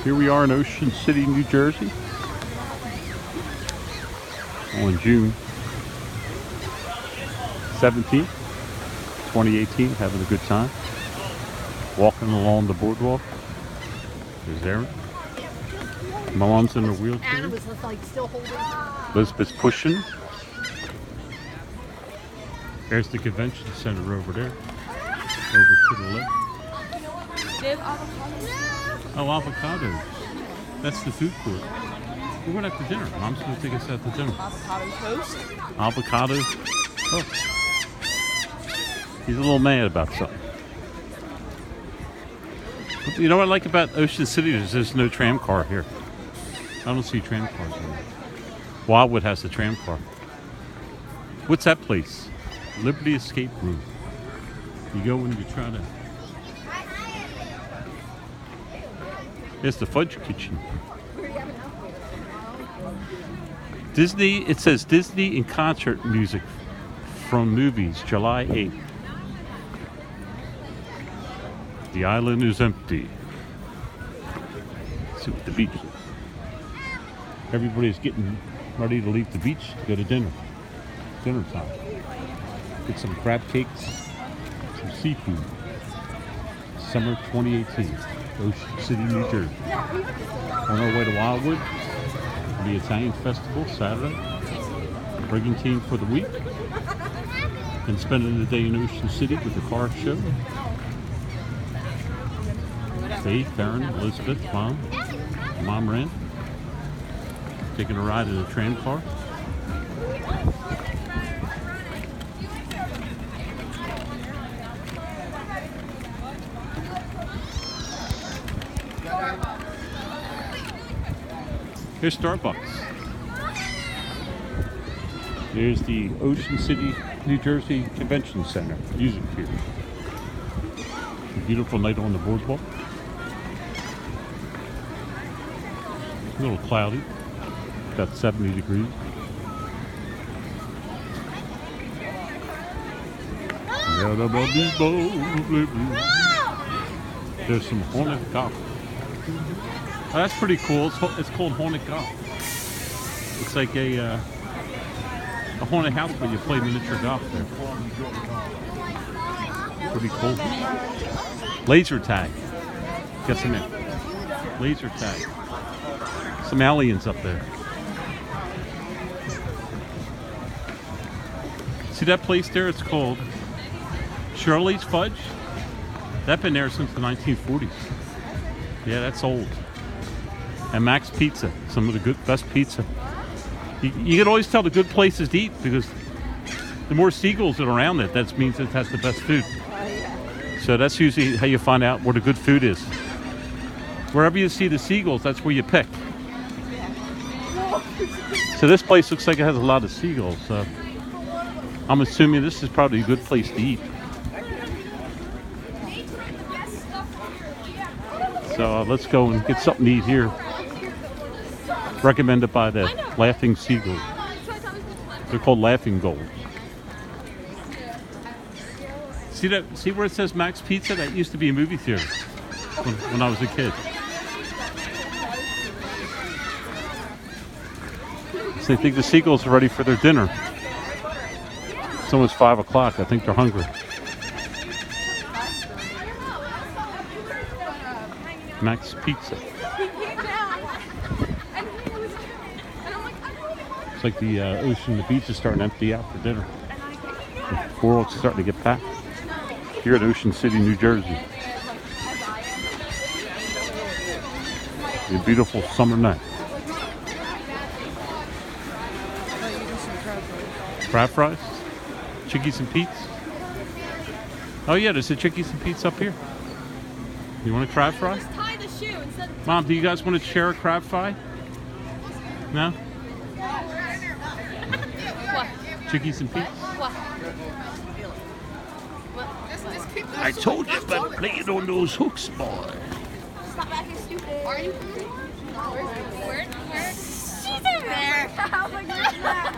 Here we are in Ocean City, New Jersey on June 17th, 2018, having a good time. Walking along the boardwalk. There's Aaron. My mom's in her wheelchair. Anna was like still holding. Elizabeth's pushing. There's the convention center over there. Over to the left. They have avocados. Oh, avocados. That's the food court. We're going out to dinner. Mom's going to take us out to dinner. Avocado toast. Avocados. Oh. He's a little mad about something. You know what I like about Ocean City? There's no tram car here. I don't see tram cars here. Wildwood has the tram car. What's that place? Liberty Escape Room. You go and you try to... It's the Fudge Kitchen. Disney, it says Disney and concert music from movies, July 8th. The island is empty. Let's see what the beach is. Everybody's getting ready to leave the beach to go to dinner. Dinner time. Get some crab cakes, some seafood. Summer 2018, Ocean City, New Jersey. On our way to Wildwood, the Italian Festival, Saturday. Brigantine for the week. And spending the day in Ocean City with the car show. Faith, Aaron, Elizabeth, Mom ran. Taking a ride in a tram car. Here's Starbucks. There's the Ocean City, New Jersey Convention Center, music theater. A beautiful night on the boardwalk. A little cloudy, about 70 degrees. There's some haunted golf. Oh, that's pretty cool. It's called haunted golf. It's like a haunted house where you play miniature golf there. Pretty cool. Laser tag. Get some in. Laser tag. Some aliens up there. See that place there? It's called Shirley's Fudge. That's been there since the 1940s. Yeah, that's old. And Max Pizza, some of the best pizza. You can always tell the good places to eat because the more seagulls that are around it, that means it has the best food. So that's usually how you find out where the good food is. Wherever you see the seagulls, that's where you pick. So this place looks like it has a lot of seagulls. So I'm assuming this is probably a good place to eat. So let's go and get something to eat here. Recommended by the Laughing Seagull. They're called Laughing Gulls. See that? See where it says Max Pizza? That used to be a movie theater when I was a kid. So they think the seagulls are ready for their dinner. It's almost 5 o'clock. I think they're hungry. Max Pizza. It's like the ocean, the beach is starting to empty out for dinner. The world's starting to get packed. Here at Ocean City, New Jersey. A beautiful summer night. Crab fries? Chickies and Pete's? Oh yeah, there's a Chickies and Pete's up here. You want a crab fry? Just tie the shoe instead of... Mom, do you guys want to share a crab fry? No? What? Chickies and Pete's? What? I told you about playing on those hooks, boy. Stop acting stupid. Are you? Where? She's in there. Oh my goodness.